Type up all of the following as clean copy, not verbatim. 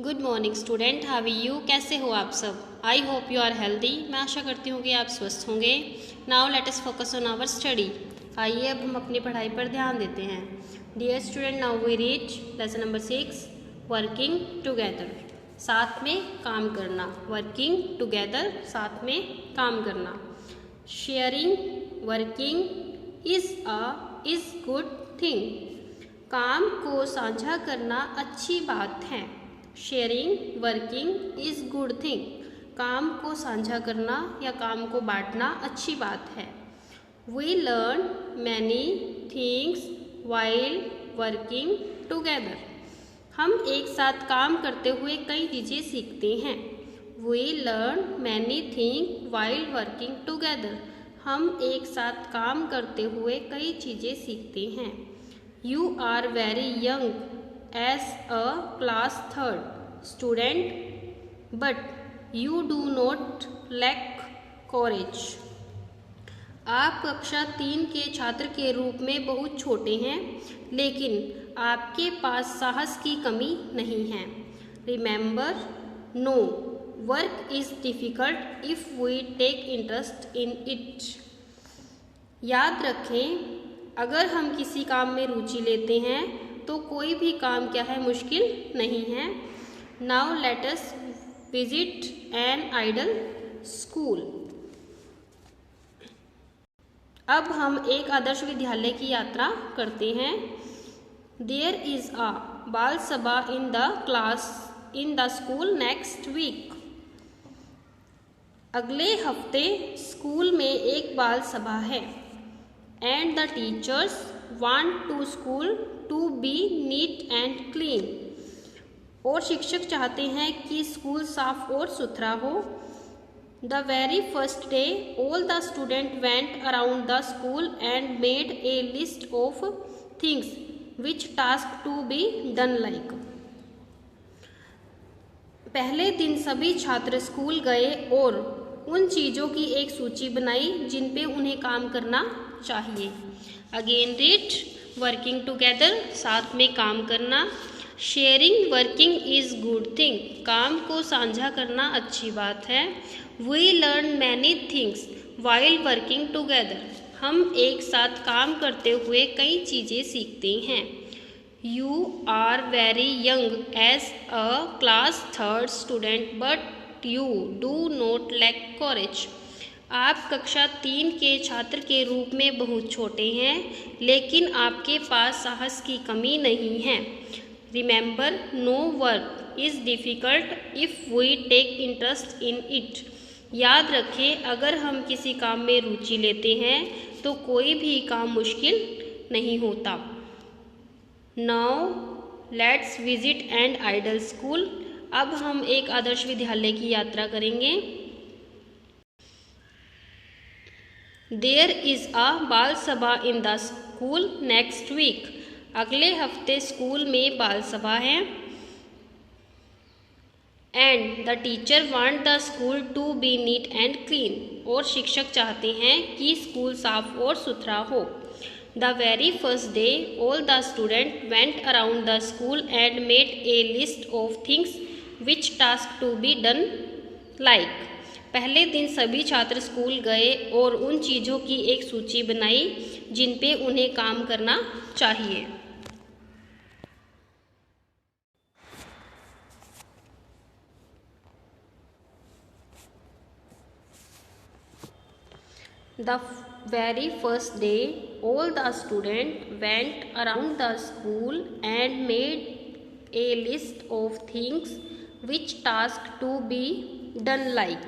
Good morning student, how are you? कैसे हो आप सब? I hope you are healthy. मैं आशा करती हूँ कि आप स्वस्थ होंगे। Now let us focus on our study. आइए अब हम अपनी पढ़ाई पर ध्यान देते हैं। Dear student, now we reach lesson number 6, working together. साथ में काम करना। वर्किंग टुगेदर, साथ में काम करना। Sharing working is good thing. काम को साझा करना अच्छी बात है। Sharing working is good thing. काम को साझा करना या काम को बांटना अच्छी बात है। We learn many things while working together. हम एक साथ काम करते हुए कई चीज़ें सीखते हैं। We learn many things while working together. हम एक साथ काम करते हुए कई चीज़ें सीखते हैं। You are very young as a class third student, but you do not lack courage. आप कक्षा 3 के छात्र के रूप में बहुत छोटे हैं, लेकिन आपके पास साहस की कमी नहीं है। Remember, no work is difficult if we take interest in it. याद रखें, अगर हम किसी काम में रुचि लेते हैं तो कोई भी काम क्या है, मुश्किल नहीं है। Now let us visit an ideal school. अब हम एक आदर्श विद्यालय की यात्रा करते हैं। There is a Bal Sabha in the school next week. अगले हफ्ते स्कूल में एक बाल सभा है। And the teachers want to school to be neat and clean. और शिक्षक चाहते हैं कि स्कूल साफ और सुथरा हो। The very first day, all the students went around the school and made a list of things which task to be done like. पहले दिन सभी छात्र स्कूल गए और उन चीज़ों की एक सूची बनाई जिन पे उन्हें काम करना चाहिए। अगेन रीड वर्किंग टुगेदर, साथ में काम करना। Sharing working is good thing. काम को साझा करना अच्छी बात है। We learn many things while working together. हम एक साथ काम करते हुए कई चीज़ें सीखते हैं। You are very young age a class third student, but you do not lack courage. आप कक्षा 3 के छात्र के रूप में बहुत छोटे हैं, लेकिन आपके पास साहस की कमी नहीं है। Remember, no work is difficult if we take interest in it. याद रखें, अगर हम किसी काम में रुचि लेते हैं तो कोई भी काम मुश्किल नहीं होता। Now let's visit an ideal school. अब हम एक आदर्श विद्यालय की यात्रा करेंगे। There is a Bal Sabha in the school next week. अगले हफ्ते स्कूल में बाल सभा है। And the teacher want the school to be neat and clean. और शिक्षक चाहते हैं कि स्कूल साफ और सुथरा हो। The very first day, all the student went around the school and made a list of things which task to be done like. पहले दिन सभी छात्र स्कूल गए और उन चीज़ों की एक सूची बनाई जिन पे उन्हें काम करना चाहिए। The very first day, all the student went around the school and made a list of things which task to be done like.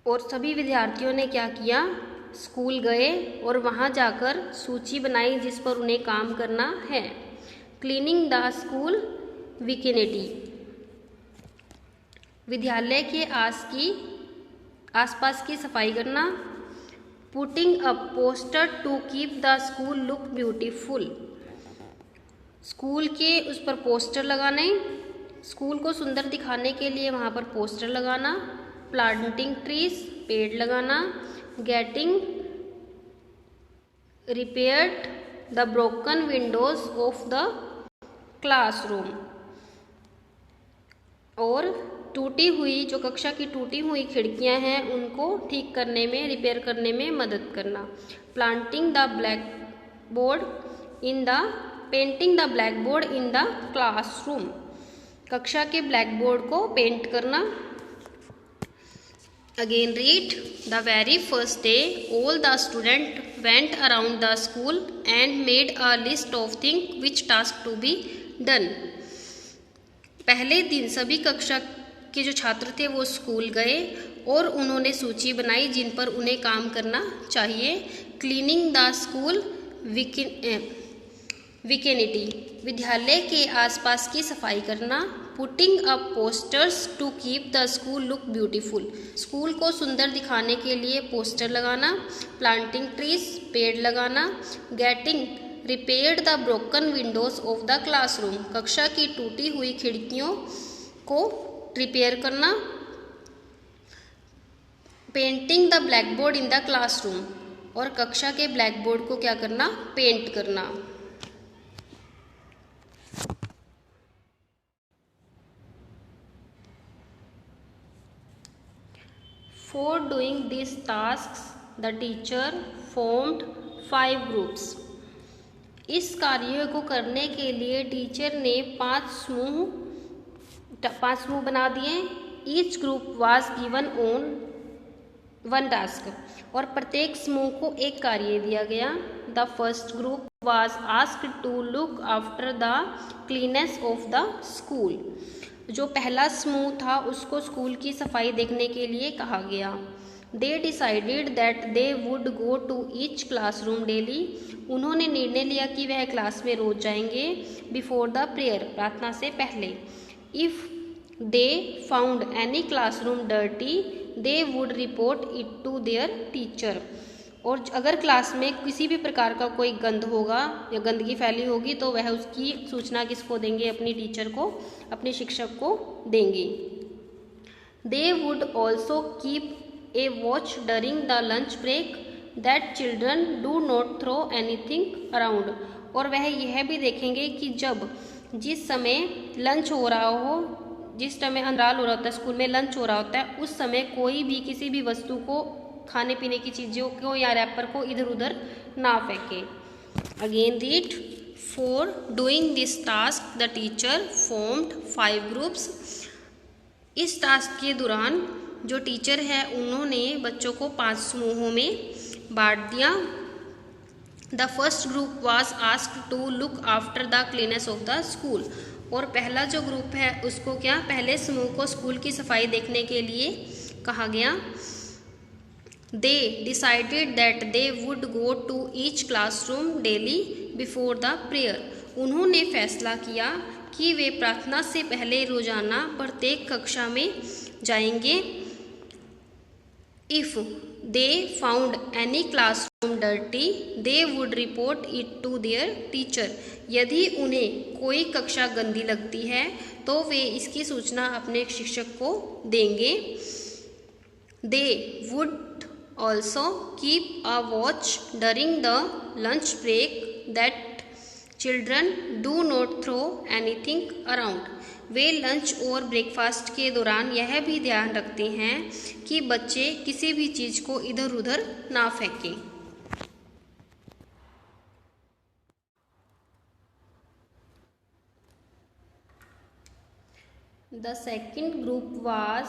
और सभी विद्यार्थियों ने क्या किया, स्कूल गए और वहाँ जाकर सूची बनाई जिस पर उन्हें काम करना है। Cleaning the school vicinity. विद्यालय के आसपास की सफाई करना। Putting a poster to keep the school look beautiful. School के उस पर पोस्टर लगाने, स्कूल को सुंदर दिखाने के लिए वहाँ पर पोस्टर लगाना। प्लांटिंग ट्रीज, पेड़ लगाना। Getting repaired the broken windows of the classroom. और टूटी हुई, जो कक्षा की टूटी हुई खिड़कियां हैं उनको ठीक करने में, रिपेयर करने में मदद करना। Planting the black board in the painting the black board in the classroom, कक्षा के ब्लैक बोर्ड को पेंट करना। Again read, the very first day all the students went around the school and made a list of things which task to be done। पहले दिन सभी कक्षा के जो छात्र थे वो स्कूल गए और उन्होंने सूची बनाई जिन पर उन्हें काम करना चाहिए। क्लीनिंग द स्कूल विकेनिटी, विद्यालय के आसपास की सफाई करना। Putting up posters to keep the school look beautiful, school को सुंदर दिखाने के लिए पोस्टर लगाना। प्लांटिंग ट्रीज, पेड़ लगाना। Getting repaired the broken windows of the classroom, कक्षा की टूटी हुई खिड़कियों को रिपेयर करना। Painting the black board in the classroom, और कक्षा के ब्लैक बोर्ड को क्या करना, पेंट करना। For doing these tasks, the teacher formed 5 groups। इस कार्य को करने के लिए टीचर ने 5 समूह बना दिए। Each group was given on 1 task, और प्रत्येक समूह को एक कार्य दिया गया। The first group was asked to look after the cleanliness of the school। जो पहला समूह था उसको स्कूल की सफाई देखने के लिए कहा गया। They decided that they would go to each classroom daily। उन्होंने निर्णय लिया कि वह क्लास में रोज जाएंगे। Before the prayer, प्रार्थना से पहले। If they found any classroom dirty, they would report it to their teacher। और अगर क्लास में किसी भी प्रकार का कोई गंद होगा या गंदगी फैली होगी तो वह उसकी सूचना किसको देंगे, अपनी टीचर को, अपने शिक्षक को देंगे। They would also keep a watch during the lunch break that children do not throw anything around। और वह यह भी देखेंगे कि जिस समय लंच हो रहा हो, जिस समय अंतराल हो रहा होता है, स्कूल में लंच हो रहा होता है, उस समय कोई भी किसी भी वस्तु को, खाने पीने की चीज़ों को या रैपर को इधर उधर ना फेंके। Again read, for doing this task the teacher formed 5 groups. इस टास्क के दौरान जो टीचर है उन्होंने बच्चों को 5 समूहों में बांट दिया। The first group was asked to look after the cleanness of the school. और पहला जो ग्रुप है उसको क्या, पहले समूह को स्कूल की सफाई देखने के लिए कहा गया। They decided that they would go to each classroom daily before the prayer। उन्होंने फैसला किया कि वे प्रार्थना से पहले रोजाना प्रत्येक कक्षा में जाएंगे। If they found any classroom dirty, they would report it to their teacher। यदि उन्हें कोई कक्षा गंदी लगती है तो वे इसकी सूचना अपने शिक्षक को देंगे। They would also keep a watch during the lunch break that children do not throw anything around। Way lunch और ब्रेकफास्ट के दौरान यह भी ध्यान रखते हैं कि बच्चे किसी भी चीज़ को इधर उधर ना फेंकें। The second group was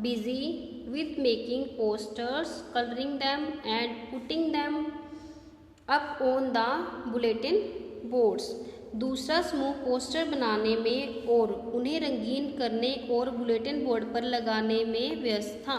busy with making posters, coloring them and putting them up on the bulletin boards। दूसरा समूह पोस्टर बनाने में और उन्हें रंगीन करने और बुलेटिन बोर्ड पर लगाने में व्यस्त था।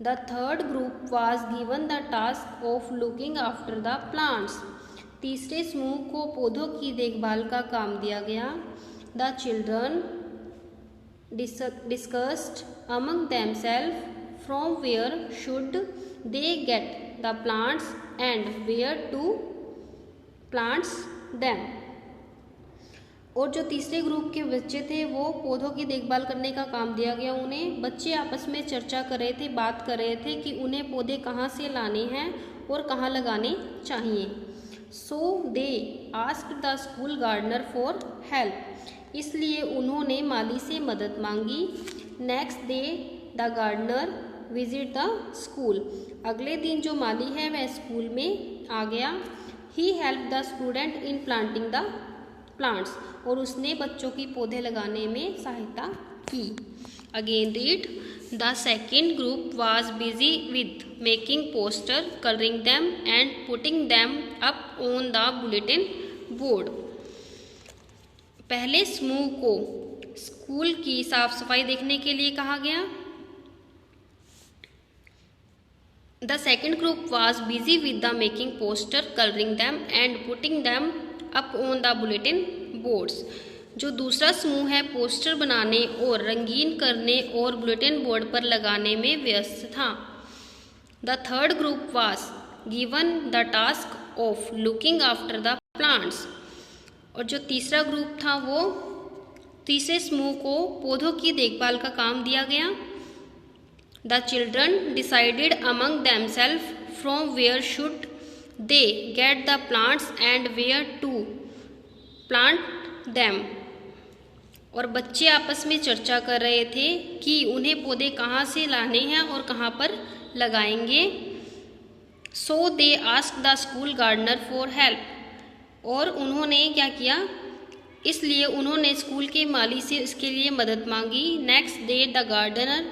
The third group was given the task of looking after the plants। तीसरे समूह को पौधों की देखभाल का काम दिया गया। The children discussed among themselves from where should they get the plants and where to plant them। और जो तीसरे ग्रुप के बच्चे थे वो पौधों की देखभाल करने का काम दिया गया उन्हें। बच्चे आपस में चर्चा कर रहे थे, बात कर रहे थे कि उन्हें पौधे कहाँ से लाने हैं और कहाँ लगाने चाहिए। So they asked the school gardener for help, इसलिए उन्होंने माली से मदद मांगी। Next day the gardener visit the school, अगले दिन जो माली है वह स्कूल में आ गया। He help the student in planting the plants, और उसने बच्चों की पौधे लगाने में सहायता की। Again read, the second group was busy with making poster, colouring them and putting them up on the bulletin board. पहले समूह को स्कूल की साफ सफाई देखने के लिए कहा गया। The second group was busy with the making poster, coloring them and putting them up on the bulletin boards. जो दूसरा समूह है पोस्टर बनाने और रंगीन करने और बुलेटिन बोर्ड पर लगाने में व्यस्त था। The third group was given the task of looking after the plants. और जो तीसरा ग्रुप था वो तीसरे समूह को पौधों की देखभाल का काम दिया गया। The children decided among themselves from where should they get the plants and where to plant them. और बच्चे आपस में चर्चा कर रहे थे कि उन्हें पौधे कहाँ से लाने हैं और कहाँ पर लगाएंगे। So they asked the school gardener for help. और उन्होंने क्या किया, इसलिए उन्होंने स्कूल के माली से इसके लिए मदद मांगी। Next day the gardener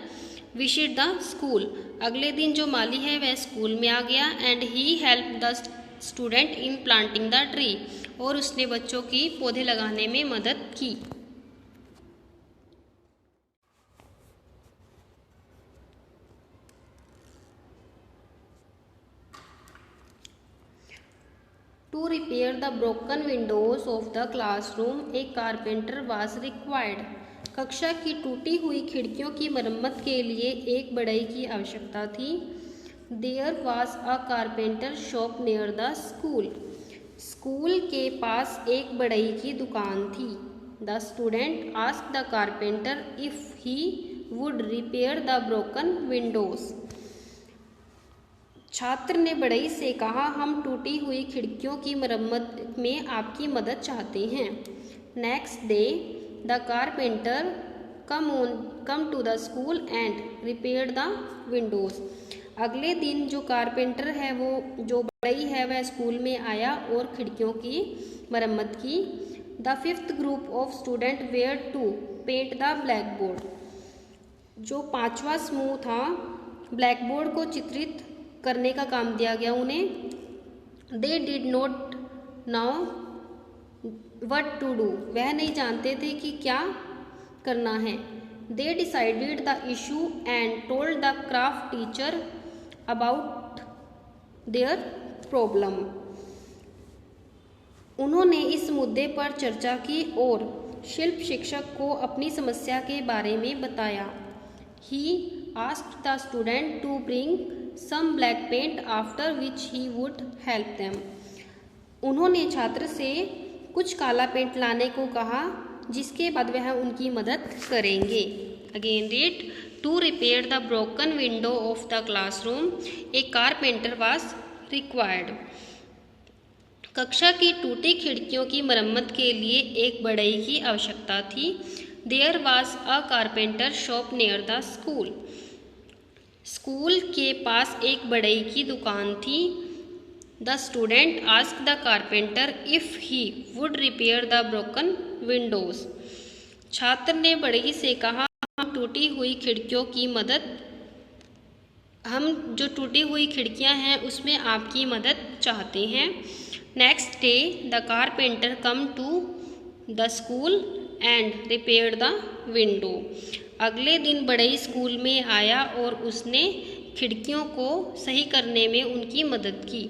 visit the school, अगले दिन जो माली है वह स्कूल में आ गया। And he help the student in planting the tree, और उसने बच्चों की पौधे लगाने में मदद की। To repair the broken windows of the classroom a carpenter was required. कक्षा की टूटी हुई खिड़कियों की मरम्मत के लिए एक बढ़ई की आवश्यकता थी। There was a carpenter shop near the school, school के पास एक बढ़ई की दुकान थी। The student asked the carpenter if he would repair the broken windows. छात्र ने बढ़ई से कहा, हम टूटी हुई खिड़कियों की मरम्मत में आपकी मदद चाहते हैं। Next day the carpenter come to the school and repair the windows. अगले दिन जो कारपेंटर है वो जो बढ़ई है वह स्कूल में आया और खिड़कियों की मरम्मत की। The fifth group of student were to paint the black board. जो पांचवा समूह था ब्लैक बोर्ड को चित्रित करने का काम दिया गया उन्हें। They did not know what to do, वह नहीं जानते थे कि क्या करना है। They decided the issue and told the craft teacher about their problem. उन्होंने इस मुद्दे पर चर्चा की और शिल्प शिक्षक को अपनी समस्या के बारे में बताया। He asked the student to bring some black paint after which he would help them. उन्होंने छात्र से कुछ काला पेंट लाने को कहा जिसके बाद वह उनकी मदद करेंगे। Again read, to repair the broken window of the classroom a carpenter was required. कक्षा की टूटी खिड़कियों की मरम्मत के लिए एक बढ़ई की आवश्यकता थी। There was a carpenter shop near the school, school के पास एक बढ़ई की दुकान थी। The student asked the carpenter if he would repair the broken windows. छात्र ने बढ़ई से कहा, हम जो टूटी हुई खिड़कियां हैं उसमें आपकी मदद चाहते हैं। Next day the carpenter come to the school and repair the window. अगले दिन बढ़ई स्कूल में आया और उसने खिड़कियों को सही करने में उनकी मदद की।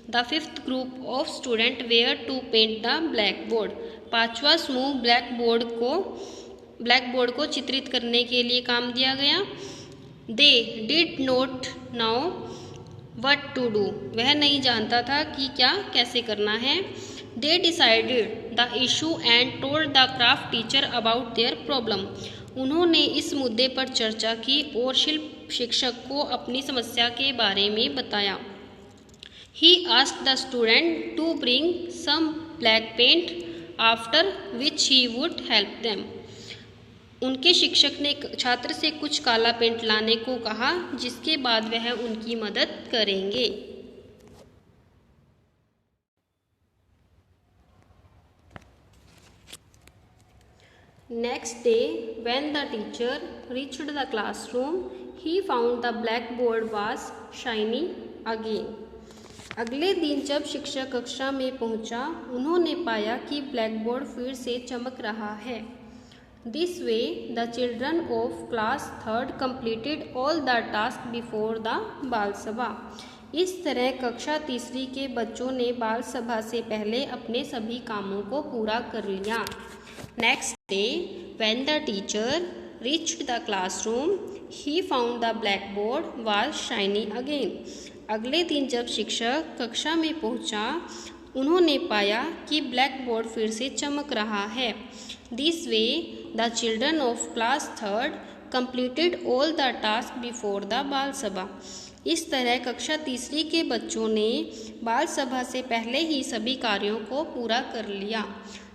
The fifth group of student were to paint the black board. पांचवा समूह ब्लैक बोर्ड को चित्रित करने के लिए काम दिया गया। They did not know what to do, वह नहीं जानता था कि क्या कैसे करना है। They decided the issue and told the craft teacher about their problem. उन्होंने इस मुद्दे पर चर्चा की और शिल्प शिक्षक को अपनी समस्या के बारे में बताया। He asked the student to bring some black paint, after which he would help them. उनके शिक्षक ने छात्र से कुछ काला पेंट लाने को कहा, जिसके बाद वह उनकी मदद करेंगे। Next day, when the teacher reached the classroom, he found the blackboard was shiny again. अगले दिन जब शिक्षक कक्षा में पहुंचा, उन्होंने पाया कि ब्लैकबोर्ड फिर से चमक रहा है। This way, the children of class 3rd completed all the tasks before the बाल सभा। इस तरह कक्षा तीसरी के बच्चों ने बाल सभा से पहले अपने सभी कामों को पूरा कर लिया। Next day, when the teacher reached the classroom, he found the blackboard was shiny again. अगले दिन जब शिक्षक कक्षा में पहुंचा, उन्होंने पाया कि ब्लैक बोर्ड फिर से चमक रहा है। This way, the children of class 3rd completed all the tasks before the बाल सभा। इस तरह कक्षा तीसरी के बच्चों ने बाल सभा से पहले ही सभी कार्यों को पूरा कर लिया।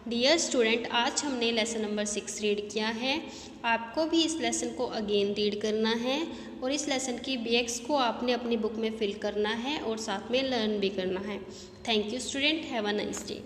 डियर स्टूडेंट, आज हमने लेसन नंबर 6 रीड किया है। आपको भी इस लेसन को अगेन रीड करना है और इस लेसन की BX को आपने अपनी बुक में फिल करना है और साथ में लर्न भी करना है। Thank you student, have a nice day.